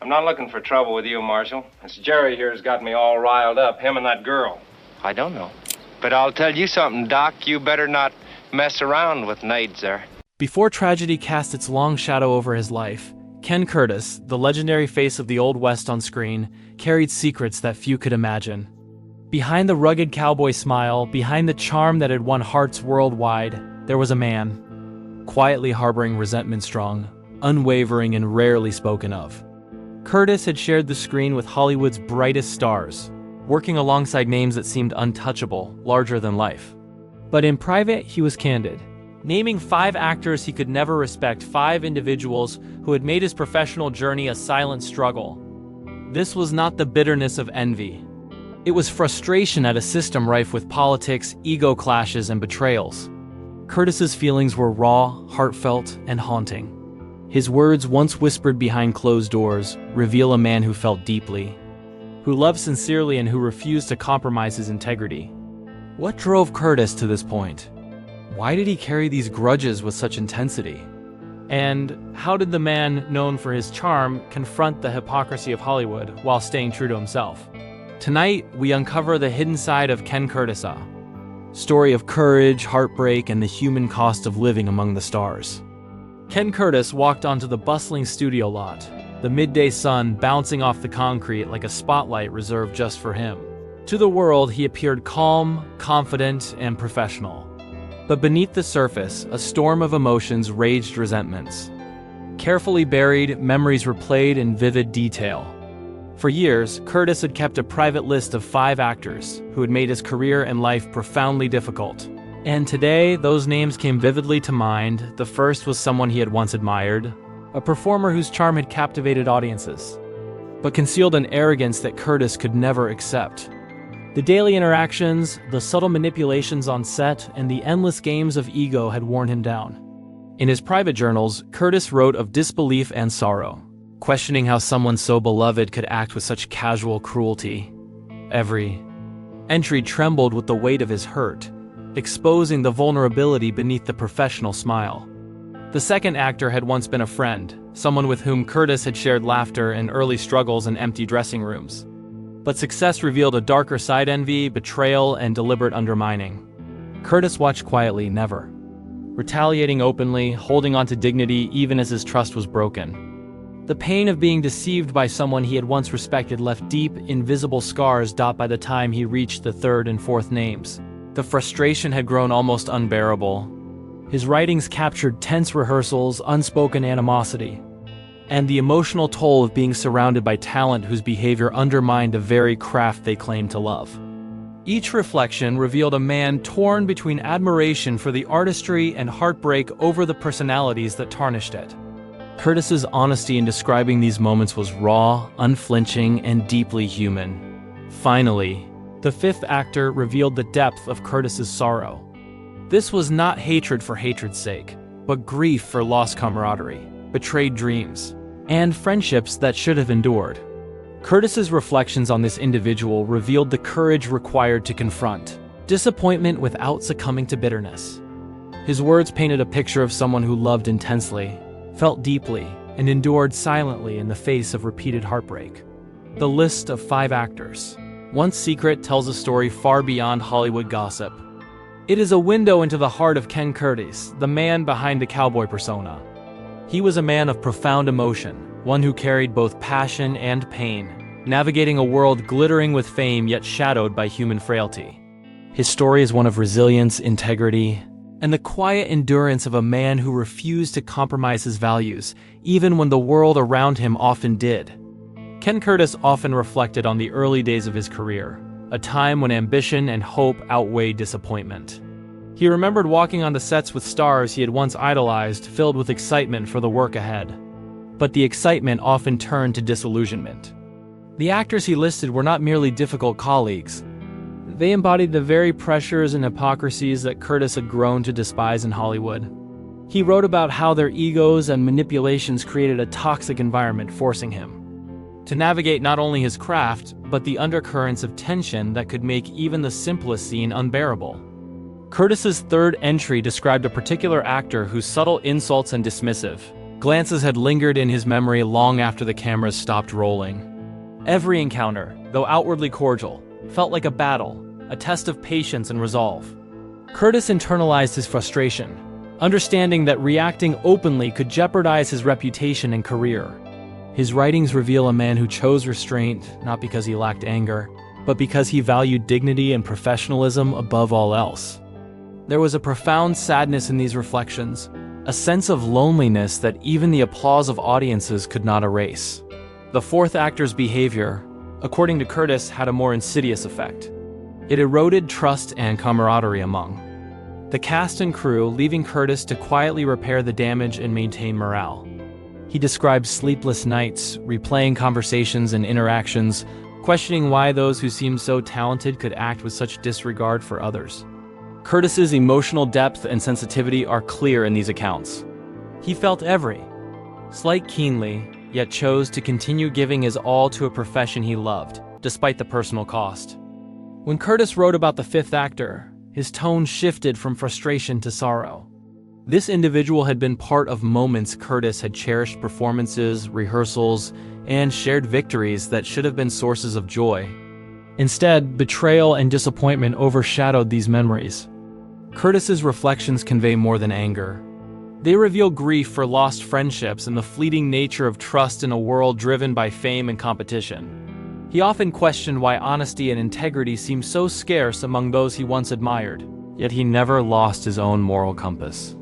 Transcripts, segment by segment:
I'm not looking for trouble with you, Marshal. It's Jerry here's got me all riled up, him and that girl. I don't know. But I'll tell you something, Doc. You better not mess around with nades there. Before tragedy cast its long shadow over his life, Ken Curtis, the legendary face of the Old West on screen, carried secrets that few could imagine. Behind the rugged cowboy smile, behind the charm that had won hearts worldwide, there was a man, quietly harboring resentment strong, unwavering and rarely spoken of. Curtis had shared the screen with Hollywood's brightest stars, working alongside names that seemed untouchable, larger than life. But in private, he was candid, naming 5 actors he could never respect, 5 individuals who had made his professional journey a silent struggle. This was not the bitterness of envy. It was frustration at a system rife with politics, ego clashes, and betrayals. Curtis's feelings were raw, heartfelt, and haunting. His words, once whispered behind closed doors, reveal a man who felt deeply, who loved sincerely, and who refused to compromise his integrity. What drove Curtis to this point? Why did he carry these grudges with such intensity? And how did the man known for his charm confront the hypocrisy of Hollywood while staying true to himself? Tonight, we uncover the hidden side of Ken Curtis, a story of courage, heartbreak, and the human cost of living among the stars. Ken Curtis walked onto the bustling studio lot, the midday sun bouncing off the concrete like a spotlight reserved just for him. To the world, he appeared calm, confident, and professional. But beneath the surface, a storm of emotions raged. Resentments. Carefully buried, memories replayed in vivid detail. For years, Curtis had kept a private list of 5 actors who had made his career and life profoundly difficult. And today, those names came vividly to mind. The first was someone he had once admired, a performer whose charm had captivated audiences, but concealed an arrogance that Curtis could never accept. The daily interactions, the subtle manipulations on set, and the endless games of ego had worn him down. In his private journals, Curtis wrote of disbelief and sorrow, questioning how someone so beloved could act with such casual cruelty. Every entry trembled with the weight of his hurt, exposing the vulnerability beneath the professional smile. The second actor had once been a friend, someone with whom Curtis had shared laughter and early struggles in empty dressing rooms. But success revealed a darker side: envy, betrayal, and deliberate undermining. Curtis watched quietly, never retaliating openly, holding on to dignity even as his trust was broken. The pain of being deceived by someone he had once respected left deep, invisible scars. By the time he reached the 3rd and 4th names, the frustration had grown almost unbearable. His writings captured tense rehearsals, unspoken animosity, and the emotional toll of being surrounded by talent whose behavior undermined the very craft they claimed to love. Each reflection revealed a man torn between admiration for the artistry and heartbreak over the personalities that tarnished it. Curtis's honesty in describing these moments was raw, unflinching, and deeply human. Finally, the 5th actor revealed the depth of Curtis's sorrow. This was not hatred for hatred's sake, but grief for lost camaraderie, betrayed dreams, and friendships that should have endured. Curtis's reflections on this individual revealed the courage required to confront disappointment without succumbing to bitterness. His words painted a picture of someone who loved intensely, felt deeply, and endured silently in the face of repeated heartbreak. The list of 5 actors, once secret, tells a story far beyond Hollywood gossip. It is a window into the heart of Ken Curtis, the man behind the cowboy persona. He was a man of profound emotion, one who carried both passion and pain, navigating a world glittering with fame yet shadowed by human frailty. His story is one of resilience, integrity, and the quiet endurance of a man who refused to compromise his values, even when the world around him often did. Ken Curtis often reflected on the early days of his career, a time when ambition and hope outweighed disappointment. He remembered walking on the sets with stars he had once idolized, filled with excitement for the work ahead. But the excitement often turned to disillusionment. The actors he listed were not merely difficult colleagues. They embodied the very pressures and hypocrisies that Curtis had grown to despise in Hollywood. He wrote about how their egos and manipulations created a toxic environment, forcing him to navigate not only his craft, but the undercurrents of tension that could make even the simplest scene unbearable. Curtis's 3rd entry described a particular actor whose subtle insults and dismissive Glances had lingered in his memory long after the cameras stopped rolling. Every encounter, though outwardly cordial, felt like a battle, a test of patience and resolve. Curtis internalized his frustration, understanding that reacting openly could jeopardize his reputation and career. His writings reveal a man who chose restraint not because he lacked anger, but because he valued dignity and professionalism above all else. There was a profound sadness in these reflections, a sense of loneliness that even the applause of audiences could not erase. The fourth actor's behavior, according to Curtis, had a more insidious effect. It eroded trust and camaraderie among the cast and crew, leaving Curtis to quietly repair the damage and maintain morale. He described sleepless nights, replaying conversations and interactions, questioning why those who seemed so talented could act with such disregard for others. Curtis's emotional depth and sensitivity are clear in these accounts. He felt every slight keenly, yet chose to continue giving his all to a profession he loved, despite the personal cost. When Curtis wrote about the fifth actor, his tone shifted from frustration to sorrow. This individual had been part of moments Curtis had cherished, performances, rehearsals, and shared victories that should have been sources of joy. Instead, betrayal and disappointment overshadowed these memories. Curtis's reflections convey more than anger. They reveal grief for lost friendships and the fleeting nature of trust in a world driven by fame and competition. He often questioned why honesty and integrity seemed so scarce among those he once admired, yet he never lost his own moral compass.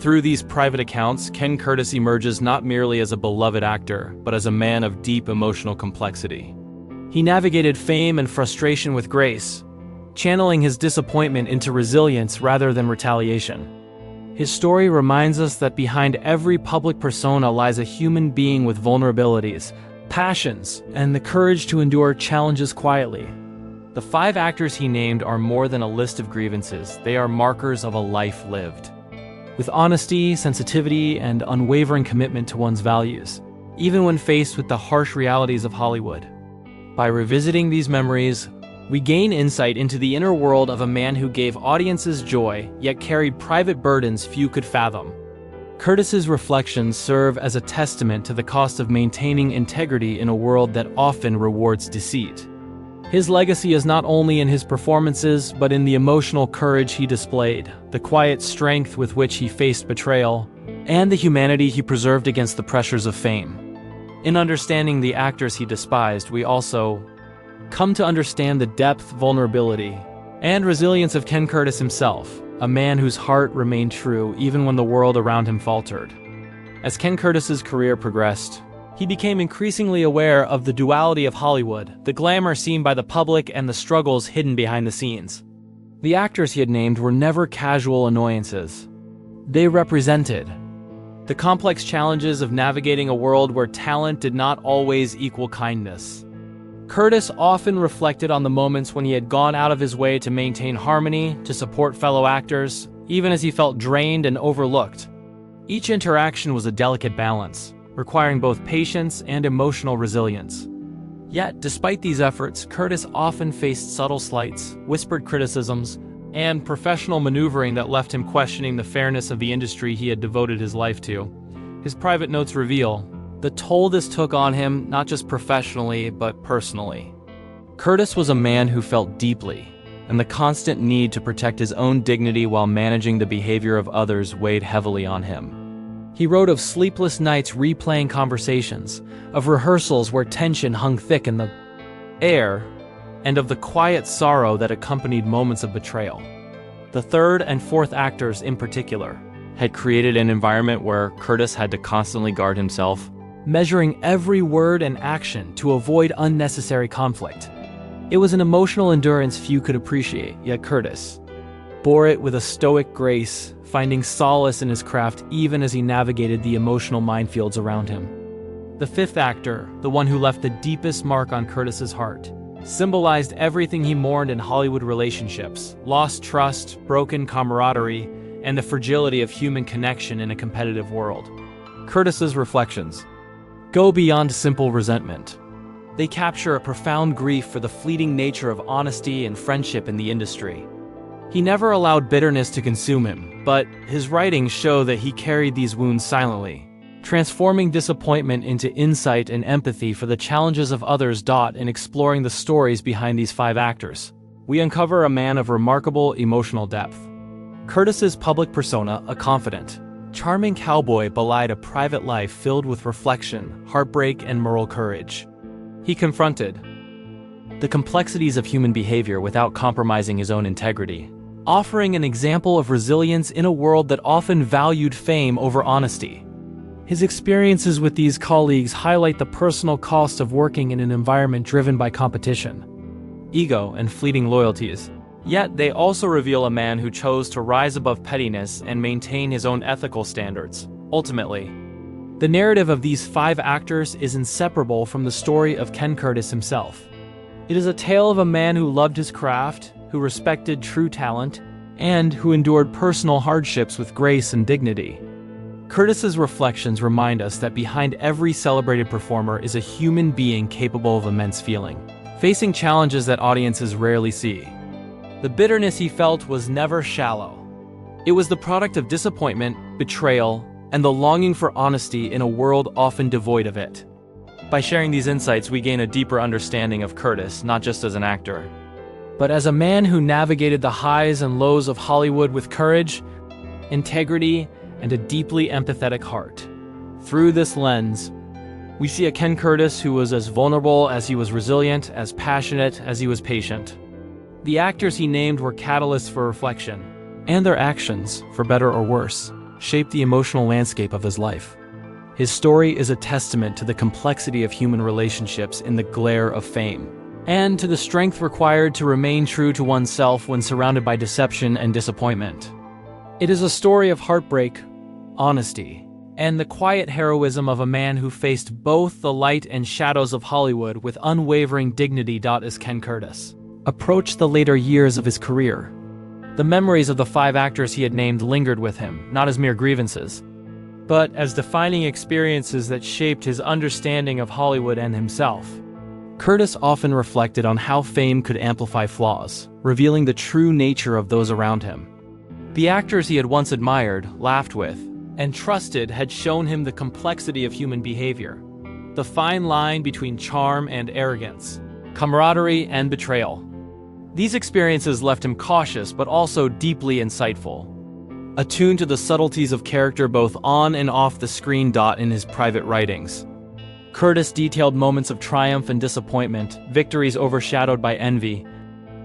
Through these private accounts, Ken Curtis emerges not merely as a beloved actor, but as a man of deep emotional complexity. He navigated fame and frustration with grace, channeling his disappointment into resilience rather than retaliation. His story reminds us that behind every public persona lies a human being with vulnerabilities, passions, and the courage to endure challenges quietly. The 5 actors he named are more than a list of grievances, they are markers of a life lived. With honesty, sensitivity, and unwavering commitment to one's values, even when faced with the harsh realities of Hollywood. By revisiting these memories, we gain insight into the inner world of a man who gave audiences joy, yet carried private burdens few could fathom. Curtis's reflections serve as a testament to the cost of maintaining integrity in a world that often rewards deceit. His legacy is not only in his performances, but in the emotional courage he displayed, the quiet strength with which he faced betrayal, and the humanity he preserved against the pressures of fame. In understanding the actors he despised, we also come to understand the depth, vulnerability, and resilience of Ken Curtis himself, a man whose heart remained true even when the world around him faltered. As Ken Curtis's career progressed, he became increasingly aware of the duality of Hollywood, the glamour seen by the public and the struggles hidden behind the scenes. The actors he had named were never casual annoyances. They represented the complex challenges of navigating a world where talent did not always equal kindness. Curtis often reflected on the moments when he had gone out of his way to maintain harmony, to support fellow actors, even as he felt drained and overlooked. Each interaction was a delicate balance, requiring both patience and emotional resilience. Yet, despite these efforts, Curtis often faced subtle slights, whispered criticisms, and professional maneuvering that left him questioning the fairness of the industry he had devoted his life to. His private notes reveal the toll this took on him, not just professionally, but personally. Curtis was a man who felt deeply, and the constant need to protect his own dignity while managing the behavior of others weighed heavily on him. He wrote of sleepless nights replaying conversations, of rehearsals where tension hung thick in the air, and of the quiet sorrow that accompanied moments of betrayal. The third and fourth actors in particular had created an environment where Curtis had to constantly guard himself, measuring every word and action to avoid unnecessary conflict. It was an emotional endurance few could appreciate, yet Curtis bore it with a stoic grace, finding solace in his craft even as he navigated the emotional minefields around him. The fifth actor, the one who left the deepest mark on Curtis's heart, symbolized everything he mourned in Hollywood relationships: lost trust, broken camaraderie, and the fragility of human connection in a competitive world. Curtis's reflections go beyond simple resentment. They capture a profound grief for the fleeting nature of honesty and friendship in the industry. He never allowed bitterness to consume him, but his writings show that he carried these wounds silently, transforming disappointment into insight and empathy for the challenges of others. In exploring the stories behind these 5 actors, we uncover a man of remarkable emotional depth. Curtis's public persona, a confident, charming cowboy, belied a private life filled with reflection, heartbreak, and moral courage. He confronted the complexities of human behavior without compromising his own integrity, offering an example of resilience in a world that often valued fame over honesty. His experiences with these colleagues highlight the personal cost of working in an environment driven by competition, ego, and fleeting loyalties. Yet they also reveal a man who chose to rise above pettiness and maintain his own ethical standards. Ultimately, the narrative of these 5 actors is inseparable from the story of Ken Curtis himself. It is a tale of a man who loved his craft, who respected true talent, and who endured personal hardships with grace and dignity. Curtis's reflections remind us that behind every celebrated performer is a human being capable of immense feeling, facing challenges that audiences rarely see. The bitterness he felt was never shallow. It was the product of disappointment, betrayal, and the longing for honesty in a world often devoid of it. By sharing these insights, we gain a deeper understanding of Curtis, not just as an actor, but as a man who navigated the highs and lows of Hollywood with courage, integrity, and a deeply empathetic heart. Through this lens, we see a Ken Curtis who was as vulnerable as he was resilient, as passionate as he was patient. The actors he named were catalysts for reflection, and their actions, for better or worse, shaped the emotional landscape of his life. His story is a testament to the complexity of human relationships in the glare of fame, and to the strength required to remain true to oneself when surrounded by deception and disappointment. It is a story of heartbreak, honesty, and the quiet heroism of a man who faced both the light and shadows of Hollywood with unwavering dignity. As Ken Curtis approached the later years of his career, the memories of the 5 actors he had named lingered with him, not as mere grievances, but as defining experiences that shaped his understanding of Hollywood and himself. Curtis often reflected on how fame could amplify flaws, revealing the true nature of those around him. The actors he had once admired, laughed with, and trusted had shown him the complexity of human behavior, the fine line between charm and arrogance, camaraderie and betrayal. These experiences left him cautious but also deeply insightful, attuned to the subtleties of character both on and off the screen. In his private writings, Curtis detailed moments of triumph and disappointment, victories overshadowed by envy,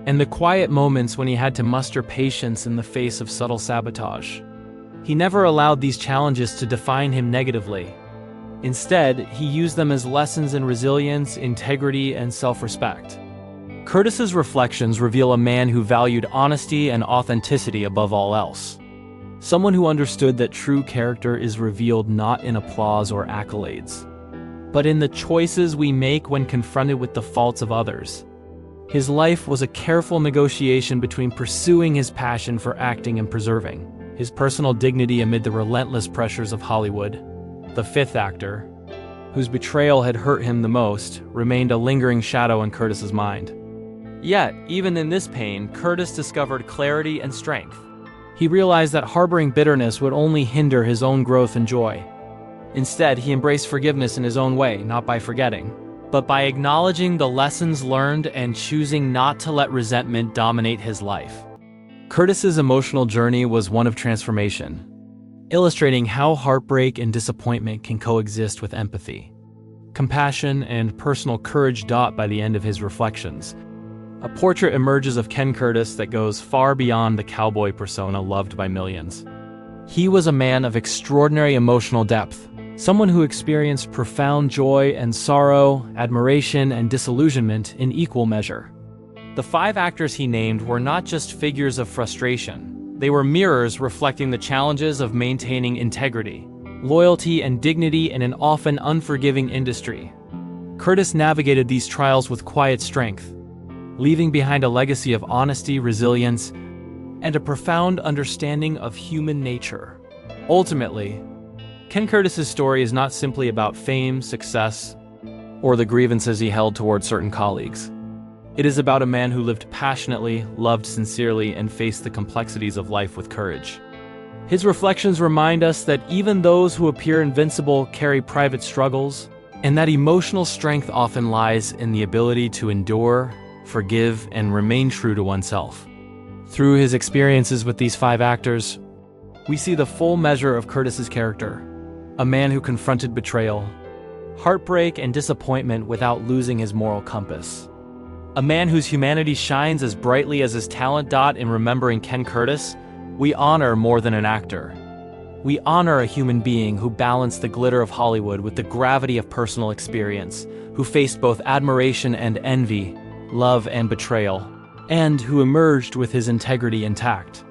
and the quiet moments when he had to muster patience in the face of subtle sabotage. He never allowed these challenges to define him negatively. Instead, he used them as lessons in resilience, integrity, and self-respect. Curtis's reflections reveal a man who valued honesty and authenticity above all else. Someone who understood that true character is revealed not in applause or accolades, but in the choices we make when confronted with the faults of others. His life was a careful negotiation between pursuing his passion for acting and preserving his personal dignity amid the relentless pressures of Hollywood. The 5th actor, whose betrayal had hurt him the most, remained a lingering shadow in Curtis's mind. Yet, even in this pain, Curtis discovered clarity and strength. He realized that harboring bitterness would only hinder his own growth and joy. Instead, he embraced forgiveness in his own way, not by forgetting, but by acknowledging the lessons learned and choosing not to let resentment dominate his life. Curtis's emotional journey was one of transformation, illustrating how heartbreak and disappointment can coexist with empathy, compassion, and personal courage. By the end of his reflections, a portrait emerges of Ken Curtis that goes far beyond the cowboy persona loved by millions. He was a man of extraordinary emotional depth, someone who experienced profound joy and sorrow, admiration and disillusionment in equal measure. The 5 actors he named were not just figures of frustration. They were mirrors reflecting the challenges of maintaining integrity, loyalty, and dignity in an often unforgiving industry. Curtis navigated these trials with quiet strength, leaving behind a legacy of honesty, resilience, and a profound understanding of human nature. Ultimately, Ken Curtis's story is not simply about fame, success, or the grievances he held toward certain colleagues. It is about a man who lived passionately, loved sincerely, and faced the complexities of life with courage. His reflections remind us that even those who appear invincible carry private struggles, and that emotional strength often lies in the ability to endure, forgive, and remain true to oneself. Through his experiences with these 5 actors, we see the full measure of Curtis's character, a man who confronted betrayal, heartbreak, and disappointment without losing his moral compass. A man whose humanity shines as brightly as his talent. In remembering Ken Curtis, we honor more than an actor. We honor a human being who balanced the glitter of Hollywood with the gravity of personal experience, who faced both admiration and envy, love and betrayal, and who emerged with his integrity intact.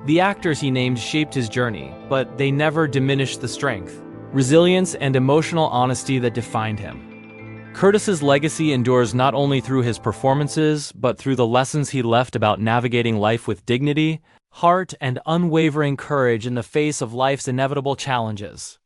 The actors he named shaped his journey, but they never diminished the strength, resilience, and emotional honesty that defined him. Curtis's legacy endures not only through his performances, but through the lessons he left about navigating life with dignity, heart, and unwavering courage in the face of life's inevitable challenges.